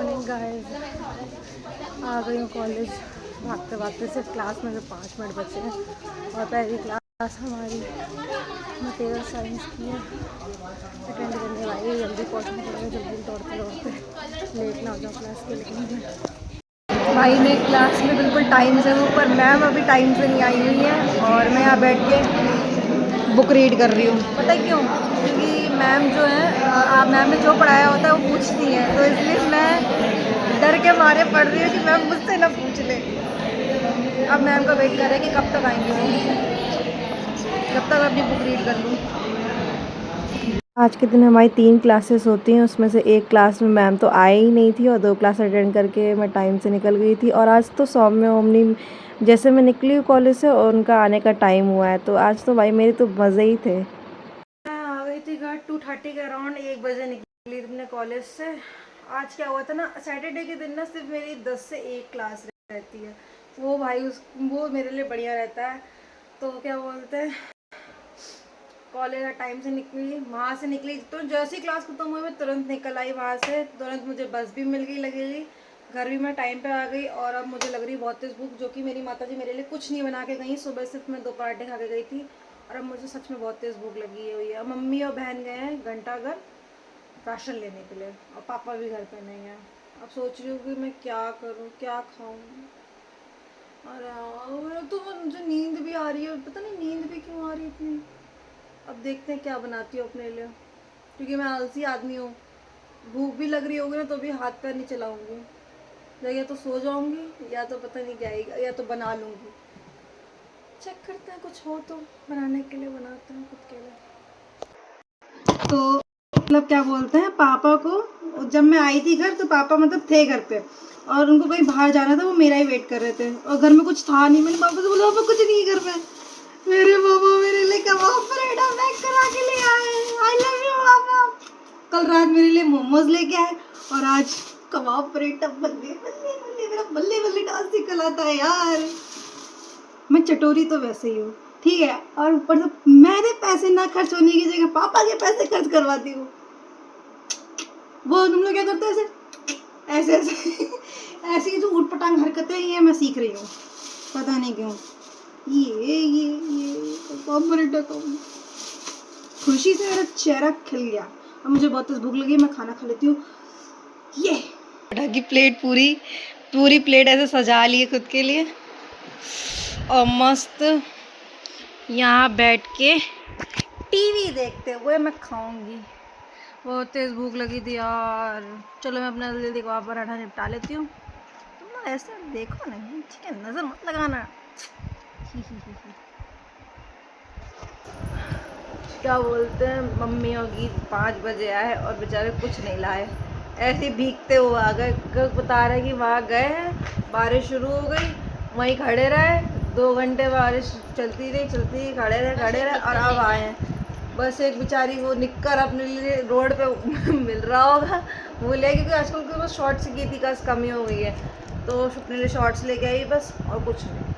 Morning guys, आ गई हूँ college भागते भागते। सिर्फ क्लास में जो 5 मिनट बचे हैं और पहली क्लास हमारी मटेरियल साइंस की है। अटेंड करने वाली जल्दी पहुँचना पड़ेगा, जल्दी दौड़ते दौड़ते लेट ना हो जाओ क्लास के लिए। भाई मैं क्लास में बिल्कुल टाइम से हूँ, पर मैम अभी टाइम से नहीं आई हुई है और मैं यहाँ बैठ के बुक रीड कर रही हूँ। पता है क्यों? क्योंकि मैम जो है मैम ने जो पढ़ाया होता है वो पूछती हैं, तो इसलिए मैं डर के मारे पढ़ रही हूँ कि मैम मुझसे ना पूछ ले। अब मैम का वेट कर रहे हैं कि कब तक आएंगी वो, जब तक अपनी बुक रीड कर लूँ। आज के दिन हमारी 3 क्लासेस होती हैं, उसमें से एक क्लास में मैम तो आई ही नहीं थी और 2 क्लास अटेंड करके मैं टाइम से निकल गई थी। और आज तो सौम्य ओमनी जैसे मैं निकली हूँ कॉलेज से और उनका आने का टाइम हुआ है, तो आज तो भाई मेरे तो मज़े ही थे। मैं आ गई थी घर 2:30 के अराउंड, 1 बजे निकली थी अपने कॉलेज से। आज क्या हुआ था ना, सैटरडे के दिन ना सिर्फ मेरी 10 से 1 क्लास रहती है। वो भाई वो मेरे लिए बढ़िया रहता है। तो क्या बोलते हैं, कॉलेज टाइम से निकली, वहाँ से निकली तो जैसे ही क्लास खत्म हुई मैं तुरंत निकल आई वहाँ से। तुरंत मुझे बस भी मिल गई लगेगी, घर भी मैं टाइम पे आ गई। और अब मुझे लग रही बहुत तेज़ भूख, जो कि मेरी माताजी मेरे लिए कुछ नहीं बना के गई। सुबह सिर्फ मैं 2 पराठे खा के गई थी और अब मुझे सच में बहुत तेज़ भूख लगी हुई है। मम्मी और बहन गए हैं घंटाघर राशन लेने के लिए और पापा भी घर पे नहीं है। अब सोच रही हूँ कि मैं क्या करूँ, क्या खाऊँ। अरे तो मुझे नींद भी आ रही है, पता नहीं नींद भी क्यों आ रही है इतनी। अब देखते हैं क्या बनाती हूँ अपने लिए, क्योंकि मैं आलसी आदमी हूँ। भूख भी लग रही होगी ना तो भी हाथ पैर नहीं चलाऊंगी, या तो सो जाऊंगी या तो पता नहीं क्या आएगा, या तो बना लूंगी। चेक करते हैं कुछ हो तो बनाने के लिए, बनाते हैं खुद के लिए। तो मतलब क्या बोलते हैं, पापा को जब मैं आई थी घर तो पापा मतलब थे घर पे और उनको कहीं बाहर जाना था, वो मेरा ही वेट कर रहे थे और घर में कुछ था नहीं। मैंने पापा से बोला पापा कुछ नहीं है घर में। मेरे पापा मेरे लिए कबाब पराठा पैक करा के ले आए। आई लव यू पापा। कल रात मेरे लिए मोमोज लेके आए और आज कबाब पराठा। बल्ले बल्ले बल्ले, मेरा बल्ले बल्ले डांस निकल आता है यार। मैं चटोरी तो वैसे ही हूँ, ठीक है, और ऊपर से मेरे पैसे ना खर्च होने की जगह पापा के पैसे खर्च करवाती हूँ। वो तुम लोग क्या करते हैं ऐसे ऐसे ऐसे ऐसी जो उटपटांग हरकतें ये मैं सीख रही हूँ, पता नहीं क्यों। ये पराठा खाऊंगी, खुशी से मेरा चेहरा खिल गया। अब मुझे बहुत तेज भूख लगी, मैं खाना खा लेती हूँ। ये पराठा की प्लेट पूरी पूरी प्लेट ऐसे सजा ली है खुद के लिए और मस्त यहाँ बैठ के टीवी देखते हुए मैं खाऊंगी। बहुत तेज भूख लगी थी यार। चलो मैं अपना जल्दी कबाब पराठा निपटा लेती हूँ। तुम लोग ऐसे देखो नहीं, ठीक है, नजर मत लगाना। क्या बोलते हैं, मम्मी होगी 5 बजे आए और बेचारे कुछ नहीं लाए, ऐसे भीगते हुए आ गए। बता रहे कि वहाँ गए हैं, बारिश शुरू हो गई, वहीं खड़े रहे 2 घंटे, बारिश चलती रही, खड़े रहे और अब आए हैं। बस एक बेचारी वो निक्कर अपने लिए रोड पे मिल रहा होगा, वो ले, क्योंकि आजकल के बस शॉर्ट्स की थी का कमी हो गई है, तो अपने लिए शॉर्ट्स लेके आई बस, और कुछ नहीं।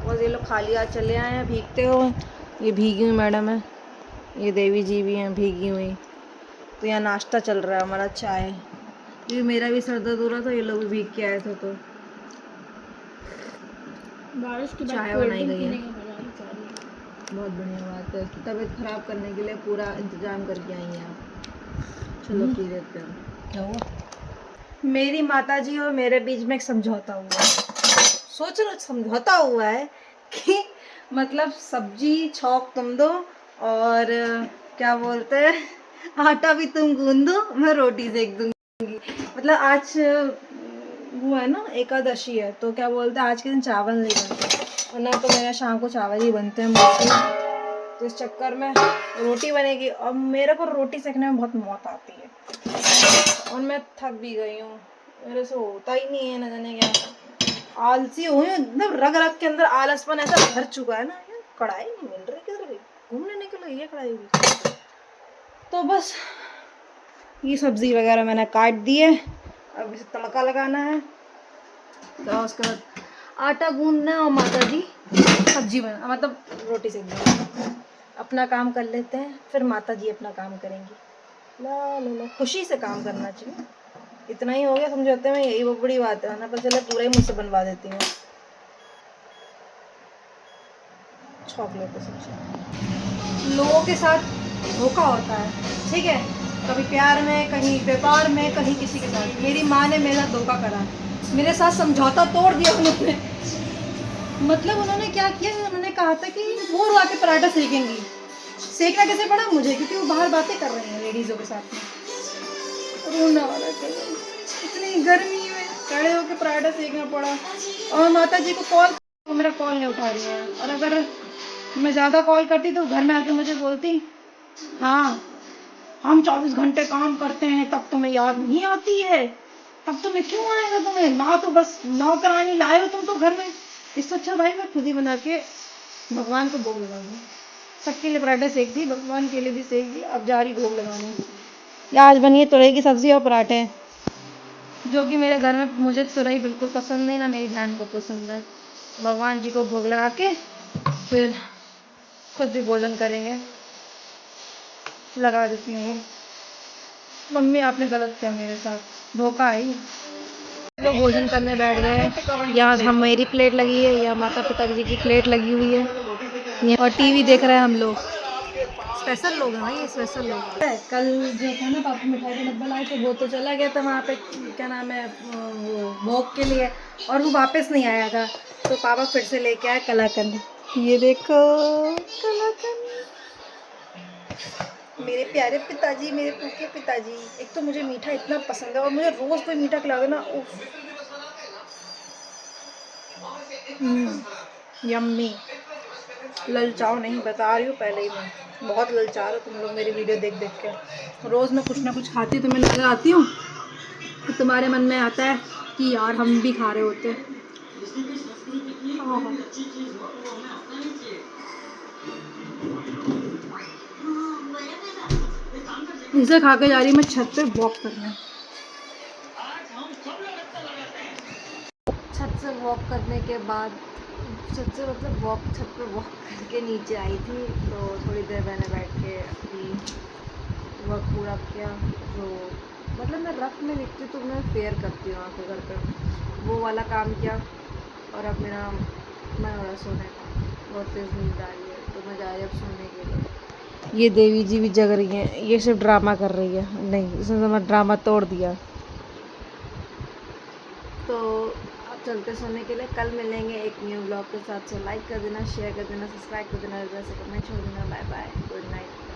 बस ये लोग खाली हाथ चले आए हैं भीगते हुए। ये भीगी हुई मैडम है, ये देवी जी भी हैं भीगी हुई। तो यहाँ नाश्ता चल रहा है हमारा, चाय। ये मेरा भी सर दर्द हो रहा था, ये लोग भी भीग के आए थे, तो बारिश के बाद चाय कोल्ड बनाई ड्रिंक गई है। पीने का मजा ही कुछ और है। बहुत बढ़िया बात है, तबीयत खराब करने के लिए पूरा इंतजाम करके आई हैं आप। चलो पी लेते हैं। क्या हुआ? मेरी माताजी और मेरे बीच में एक समझौता हुआ है। सोच लो, समझौता हुआ है कि मतलब सब्जी छौंक तुम दो और क्या बोलते हैं आटा भी तुम गूंद दो, मैं रोटी सेक दूंगी। मतलब आज वो है ना, एकादशी है, तो क्या बोलते हैं आज के दिन चावल नहीं बनते, वरना तो मेरे शाम को चावल ही बनते हैं मोस्टली। तो इस चक्कर में रोटी बनेगी और मेरे को रोटी सेकने में बहुत मौत आती है और मैं थक भी गई हूँ, मेरे से होता ही नहीं है, न जाने क्या आलसी हूँ एकदम। रग रग के अंदर आलसपन ऐसा भर चुका है ना, कढ़ाई नहीं मिल रही, किधर गई, घूमने निकल गई है कढ़ाई भी। तो बस ये सब्जी वगैरह मैंने काट दी है, अब इसे तड़का लगाना है, तो उसके बाद आटा गूंदना है और माता जी सब्जी बना, मतलब रोटी सेक देंगे। अपना काम कर लेते हैं, फिर माता जी अपना काम करेंगी। ला ला ला, खुशी से काम करना चाहिए। इतना ही हो गया समझौते में, यही बहुत बड़ी बात है ना, पर चले पूरा ही मुझसे बनवा देती हूँ। चॉकलेट है सबसे। लोगों के साथ धोखा होता है, ठीक है, कभी प्यार में, कहीं व्यापार में, कहीं किसी के साथ। मेरी माँ ने मेरे साथ धोखा करा, मेरे साथ समझौता तोड़ दिया उन्होंने। मतलब उन्होंने क्या किया, उन्होंने कहा था कि वो रुआ के पराठा सेकेंगी। सेकना कैसे पड़ा मुझे, क्योंकि वो बाहर बातें कर रही हैं लेडीज़ों के साथ में। रोना वाला चाहिए, इतनी गर्मी में खड़े होकर पराठा सेकना पड़ा। और माता जी को कॉल, वो मेरा कॉल नहीं उठा रही है। और अगर मैं ज़्यादा कॉल करती तो घर में आके मुझे बोलती, हाँ हम 24 घंटे काम करते हैं तब तुम्हें याद नहीं आती है, तब तुम्हें क्यों आएगा, तुम्हें ना तो बस नौकरानी लाए हो तुम तो घर में। इससे अच्छा भाई मैं खुद ही बना के भगवान को भोग लगाऊंगी। सबके लिए पराठे सेक दी, भगवान के लिए भी सेक दी, अब जा रही भोग लगाने। या आज बनी है तुरई की सब्जी और पराठे, जो कि मेरे घर में मुझे तुरई बिल्कुल पसंद नहीं, ना मेरी बहन को पसंद है। भगवान जी को भोग लगा के फिर खुद भी भोजन करेंगे। लगा देती हूँ। मम्मी आपने गलत किया मेरे साथ, धोखा है। लोग भोजन करने बैठ गए, यहाँ हम मेरी प्लेट लगी है, या माता पिता जी की प्लेट लगी हुई है, और टीवी देख रहे हैं हम लोग। स्पेशल लोग हैं भाई, ये स्पेशल लोग। कल जो था ना, पापा मिठाई का डब्बा लाए थे, वो तो चला गया था वहाँ पे, क्या नाम है, वो भोग के लिए, और वो वापस नहीं आया था। तो पापा फिर से लेके आए कलाकंद। ये देखो कलाकंद, मेरे प्यारे पिताजी, मेरे पुखे पिताजी। एक तो मुझे मीठा इतना पसंद है, और मुझे रोज़ कोई मीठा खिला दो ना, उफ, यम्मी। ललचाओ नहीं, बता रही हूँ पहले ही, मैं बहुत ललचा रहा हूँ तुम लोग मेरी वीडियो देख देख के। रोज़ मैं कुछ ना कुछ खाती हूँ, तो मैं नजर आती हूँ, तो तुम्हारे मन में आता है कि यार हम भी खा रहे होते। हाँ। इसे खा के जा रही मैं छत पे वॉक करने। छत से वॉक करने के बाद, छत से मतलब वॉक, छत पे वॉक करके नीचे आई थी, तो थोड़ी देर मैंने बैठ के अपनी वर्क पूरा किया। जो मतलब मैं रफ में लिखती हूँ तो मैं फेयर करती हूँ आके घर पे, वो वाला काम किया। और अब मेरा मन हो रहा है सोने का, बहुत तेज़ नींद आ रही है, तो मैं जा रही अब सोने के लिए। ये देवी जी भी जग रही हैं, ये सिर्फ ड्रामा कर रही है, नहीं इसने तो मैं ड्रामा तोड़ दिया। तो अब चलते सोने के लिए, कल मिलेंगे एक न्यू ब्लॉग के साथ। सो लाइक कर देना, शेयर कर देना, सब्सक्राइब कर देना, जैसे कमेंट छोड़ देना। Bye bye, good night.